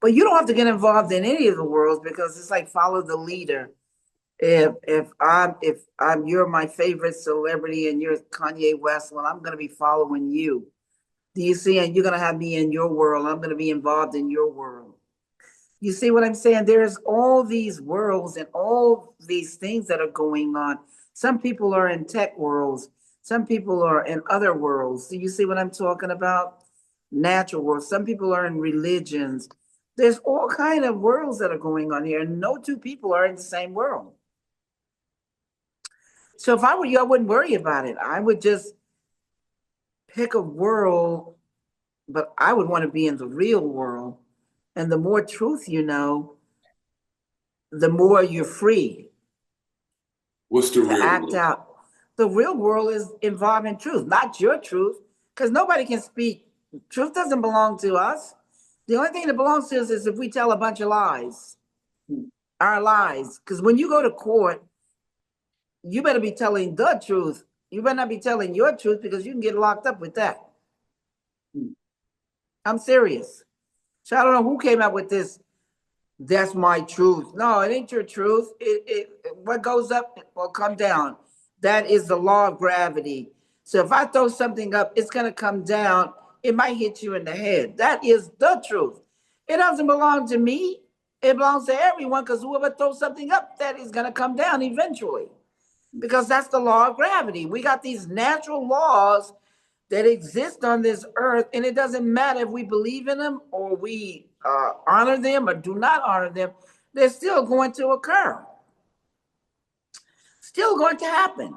But you don't have to get involved in any of the worlds because it's like follow the leader. If you're my favorite celebrity and you're Kanye West, well, I'm gonna be following you. Do you see? And you're gonna have me in your world. I'm gonna be involved in your world. You see what I'm saying? There's all these worlds and all these things that are going on. Some people are in tech worlds. Some people are in other worlds. Do you see what I'm talking about? Natural worlds. Some people are in religions. There's all kind of worlds that are going on here, and no two people are in the same world. So if I were you, I wouldn't worry about it. I would just pick a world, but I would want to be in the real world. And the more truth you know, the more you're free. What's the real act world? out. The real world is involving truth, not your truth, because nobody can speak. Truth doesn't belong to us. The only thing that belongs to us is if we tell a bunch of lies, our lies. Because when you go to court, you better be telling the truth. You better not be telling your truth because you can get locked up with that. I'm serious. So I don't know who came up with this. That's my truth. No, it ain't your truth. What goes up will come down. That is the law of gravity. So if I throw something up, it's going to come down. It might hit you in the head. That is the truth. It doesn't belong to me. It belongs to everyone because whoever throws something up, that is going to come down eventually. Because that's the law of gravity. We got these natural laws that exist on this earth, and it doesn't matter if we believe in them or we honor them or do not honor them, they're still going to occur. Still going to happen.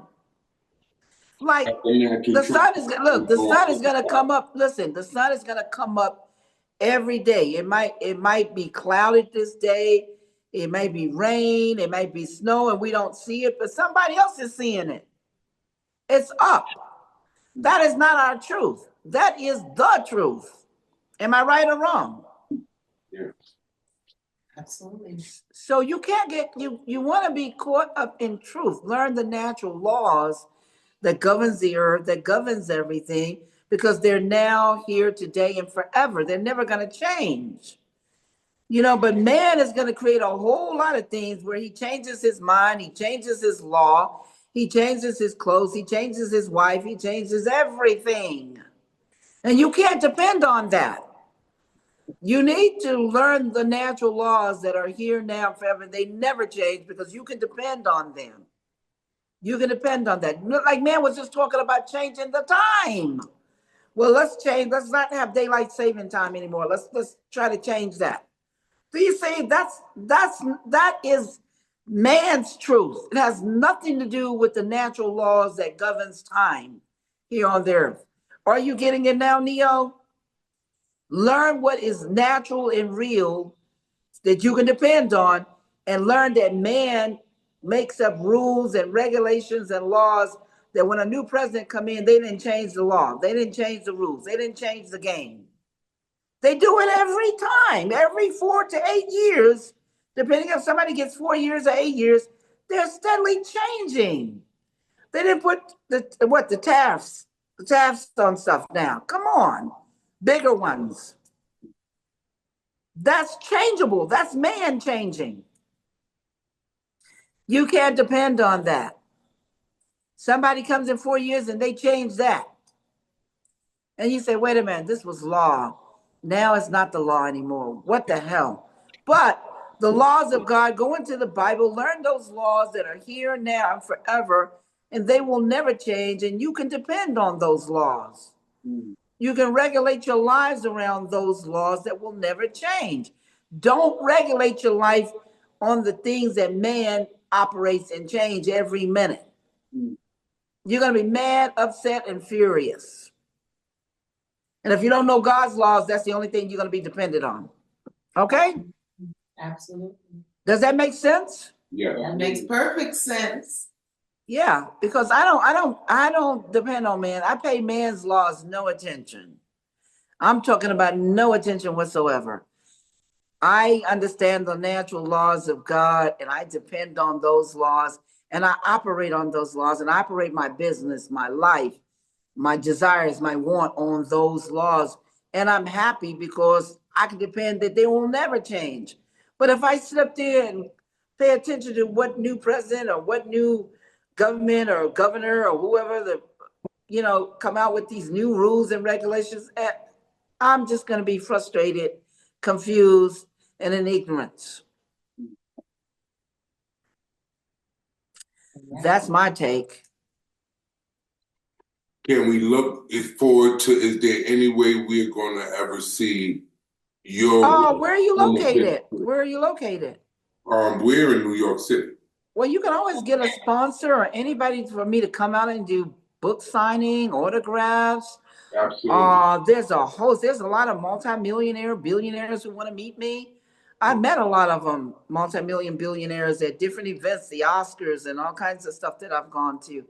Like the sun is going to come up. Listen, the sun is going to come up every day. It might be clouded this day. It may be rain. It might be snow, and we don't see it, but somebody else is seeing it. It's up. That is not our truth. That is the truth. Am I right or wrong? Yeah. Absolutely. So you can't get you want to be caught up in truth. Learn the natural laws that governs the earth, that governs everything, because they're now here today and forever. They're never going to change. But man is going to create a whole lot of things where he changes his mind, he changes his law, he changes his clothes, he changes his wife, he changes everything. And you can't depend on that. You need to learn the natural laws that are here now forever. They never change because you can depend on them. You can depend on that. Like man was just talking about changing the time. Well, let's change. Let's not have daylight saving time anymore. Let's try to change that. Do you see? That is man's truth. It has nothing to do with the natural laws that governs time here on the earth. Are you getting it now, Neo? Learn what is natural and real that you can depend on, and learn that man makes up rules and regulations and laws that when a new president come in, they didn't change the law. They didn't change the rules. They didn't change the game. They do it every time, every 4 to 8 years, depending if somebody gets 4 years or 8 years, they're steadily changing. They didn't put the tariffs on stuff now. Come on, bigger ones. That's changeable. That's man changing. You can't depend on that. Somebody comes in 4 years and they change that. And you say, wait a minute, this was law. Now it's not the law anymore. What the hell? But the laws of God, go into the Bible, learn those laws that are here now and forever, and they will never change. And you can depend on those laws. You can regulate your lives around those laws that will never change. Don't regulate your life on the things that man operates and change every minute. You're going to be mad, upset, and furious. And if you don't know God's laws, that's the only thing you're going to be dependent on. Okay? Absolutely. Does that make sense? Yeah. That makes perfect sense. Yeah, because I don't depend on man. I pay man's laws no attention. I'm talking about no attention whatsoever. I understand the natural laws of God, and I depend on those laws, and I operate on those laws, and I operate my business, my life, my desires, my want on those laws. And I'm happy because I can depend that they will never change. But if I sit up there and pay attention to what new president or what new government or governor or whoever come out with these new rules and regulations, I'm just going to be frustrated, confused, and in ignorance. That's my take. Can we look forward to, is there any way we're gonna ever see your? Oh, where are you located? Where are you located? We're in New York City. Well, you can always get a sponsor or anybody for me to come out and do book signing, autographs. Absolutely. There's a lot of multimillionaire, billionaires who want to meet me. I met a lot of them, multi-million billionaires at different events, the Oscars and all kinds of stuff that I've gone to.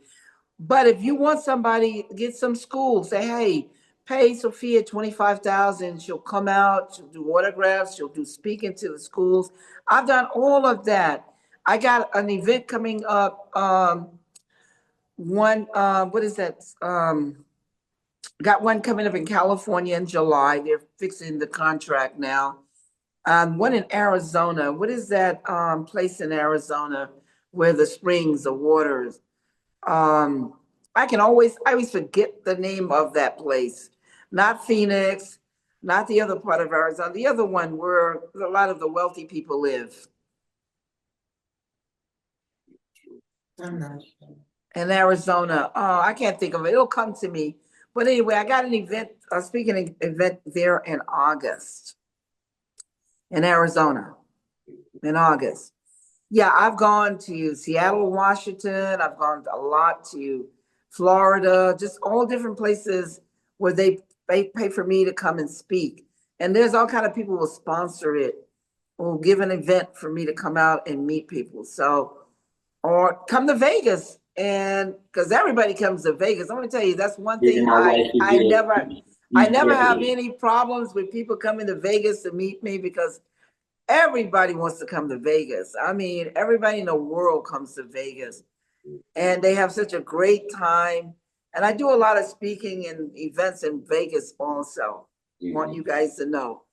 But if you want somebody, get some school, say, hey, pay Sophia 25,000. She'll come out, she'll do autographs, she'll do speaking to the schools. I've done all of that. I got an event coming up. What is that? Got one coming up in California in July. They're fixing the contract now. One in Arizona. What is that place in Arizona where the springs, the waters? I always forget the name of that place. Not Phoenix, not the other part of Arizona. The other one where a lot of the wealthy people live. I'm not sure. In Arizona. Oh, I can't think of it. It'll come to me. But anyway, I got an event, a speaking event there in August. In Arizona. In August. Yeah, I've gone to Seattle, Washington. I've gone a lot to Florida, just all different places where they pay for me to come and speak. And there's all kind of people who will sponsor it, will give an event for me to come out and meet people. So, or come to Vegas, and because everybody comes to Vegas. I'm gonna tell you, that's one thing I never have any problems with people coming to Vegas to meet me, because everybody wants to come to Vegas. I mean, everybody in the world comes to Vegas, and they have such a great time. And I do a lot of speaking and events in Vegas also. Want you guys to know.